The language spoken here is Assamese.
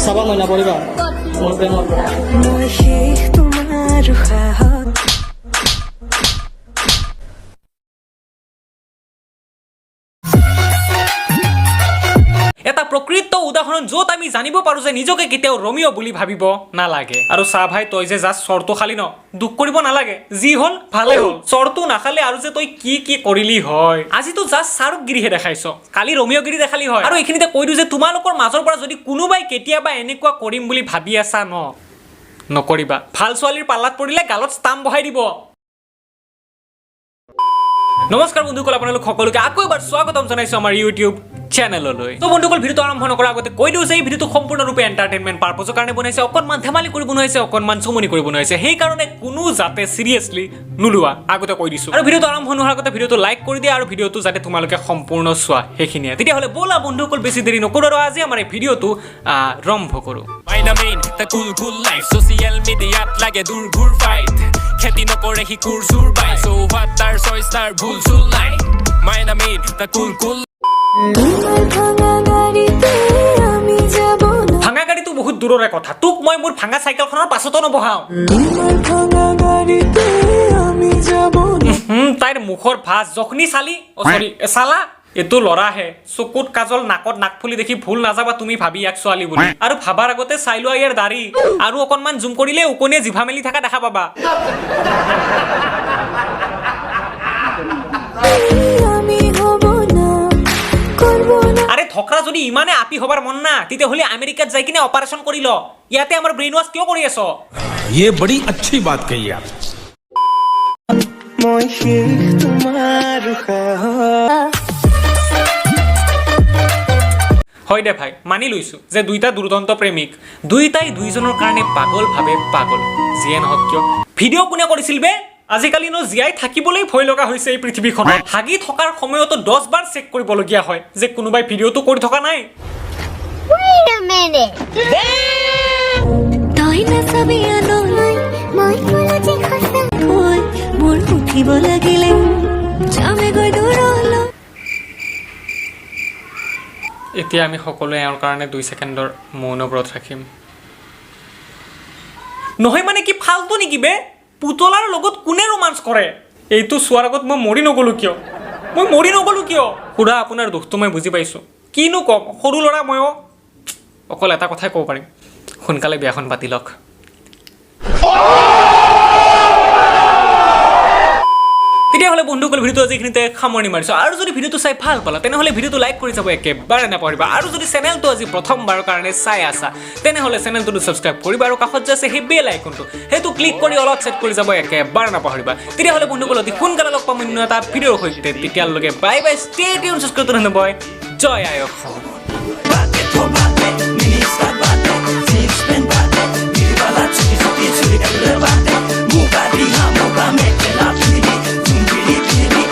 চাবা মইনা পৰিবা মোৰ প্ৰেমৰ এটা প্ৰকৃত উদাহৰণ য'ত আমি জানিব পাৰো যে নিজকে কেতিয়াও ৰমিও বুলি ভাবিব নালাগে আৰু চা ভাই তই যে জাষ্ট চৰটো খালি ন দুখ কৰিব নালাগে যি হল ভালে হল চৰটো নাখালে আৰু যে তই কি কি কৰিলি হয় আজি তো জাষ্ট চাৰুকগিৰিহে দেখাইছ কালি ৰমিওগিৰি দেখালি হয় আৰু এইখিনিতে কৈ দিওঁ যে তোমালোকৰ মাজৰ পৰা যদি কোনোবাই কেতিয়াবা এনেকুৱা কৰিম বুলি ভাবি আছা নকৰিবা ভাল ছোৱালীৰ পাল্লাত পৰিলে গালত ষ্টাম্প বহাই দিব নমস্কাৰ বন্ধুসকল আপোনালোক সকলোকে আকৌ এবাৰ স্বাগতম জনাইছো আমাৰ ইউটিউব চেনেললৈ তো বন্ধুসকল ভিডিওটো আৰম্ভ নকৰাৰ আগতে কৈ দিওঁ যে এই ভিডিওটো সম্পূৰ্ণৰূপে এণ্টাৰটেইনমেণ্ট পাৰপজৰ কাৰণে বনাইছে অকণমান ধেমালি কৰি বনাইছে অকণমান চমনি কৰি বনাইছে সেইকাৰণে কোনো যাতে চিৰিয়াছলি নোলোৱা আগতে কৈ দিছোঁ আৰু ভিডিওটো আৰম্ভ নোহোৱাৰ আগতে ভিডিওটো লাইক কৰি দিয়া আৰু ভিডিওটো যাতে তোমালোকে সম্পূৰ্ণ চোৱা সেইখিনিয়ে তেতিয়াহ'লে ব'লা বন্ধুসকল বেছি দেৰি নকৰোঁ আৰু আজি আমাৰ এই ভিডিওটো আৰম্ভ কৰোঁ খেতি নকৰে সি কুৰ চুৰ পাই সো হোৱাট তাৰ চইচ তাৰ ভুল চুল নাই মাইনা মেইন তা কুল কুল ভাঙা গাড়ীটো বহুত দূৰৰে কথা তোক মই মোৰ ভাঙা চাইকেলখনৰ পাছতো নবহাও তাইৰ মুখৰ ভাজ জখনি চালি সৰি চালা এটো লৰাহে চকুত কাজল নাকত নাকফুলি দেখি ভুল নাযাবা তুমি ভাবি এক ছোৱালী বুলি আৰু ভাবাৰ আগতে চাই লোৱা ইয়াৰ দাড়ি আৰু অকণমান জুম কৰিলে উকনিয়ে জিভা মেলি থকা দেখা পাবা আৰে থকৰা যদি ইমানে আপি হবাৰ মন না তেতিয়াহ'লে আমেৰিকাত যাই কিনে অপাৰেশ্যন কৰি ল ইয়াতে আমাৰ ব্ৰেইন ওয়াশ কিয় কৰি আছ ये बड़ी अच्छी बात कही आप হয় দে ভাই মানি লৈছো যে দুইটা দুৰ্দান্ত প্ৰেমিক দুইটাই দুইজনৰ কাৰণে পাগল ভাবে পাগল যিয়ে নহওক কিয় ভিডিঅ' কোনে কৰিছিল বে আজিকালি জীয়াই থাকিবলৈ ভয় লগা হৈছে এই পৃথিৱীখনত হাগি থকাৰ সময়তো 10 বাৰ চেক কৰিবলগীয়া হয় যে কোনোবাই ভিডিঅ'টো কৰি থকা নাই Wait a minute. তই না সবে আনলৈ মই কলজি খসা হৈ মোৰ উঠিব লাগিলে যামে গৈ দূৰলৈ এতিয়া আমি সকলোৱে এওঁৰ কাৰণে 2 ছেকেণ্ডৰ মৌন ব্ৰত ৰাখিম নহয় মানে কি ফালতু নেকি বে পুতলাৰ লগত কোনে ৰোমান্স কৰে এইটো চোৱাৰ আগত মই মৰি নগলো কিয় খুৰা আপোনাৰ দুখটো মই বুজি পাইছোঁ কিনো কম সৰু ল'ৰা মই অকল এটা কথাই ক'ব পাৰিম সোনকালে বিয়াখন পাতি লওক তেতিয়াহ'লে বন্ধুসকল ভিডিওটো আজিখিনিতে সামৰণি মাৰিছোঁ আৰু যদি ভিডিওটো চাই ভাল পালা তেনেহ'লে ভিডিওটো লাইক কৰি যাব একেবাৰে নাপাহৰিবা আৰু যদি চেনেলটো আজি প্ৰথমবাৰৰ কাৰণে চাই আছা তেনেহ'লে চেনেলটো ছাবস্ক্ৰাইব কৰিবা আৰু কাষত যে আছে সেই বেল আইকনটো সেইটো ক্লিক কৰি অলপ ছেট কৰি যাব একেবাৰে নাপাহৰিবা তেতিয়াহ'লে বন্ধুসকল অতি সোনকালে লগ পাম অন্য এটা ভিডিঅ'ৰ সৈতে তেতিয়ালৈকে bye bye stay tune subscribe কৰি ধন্যবাদ জয় আই অসম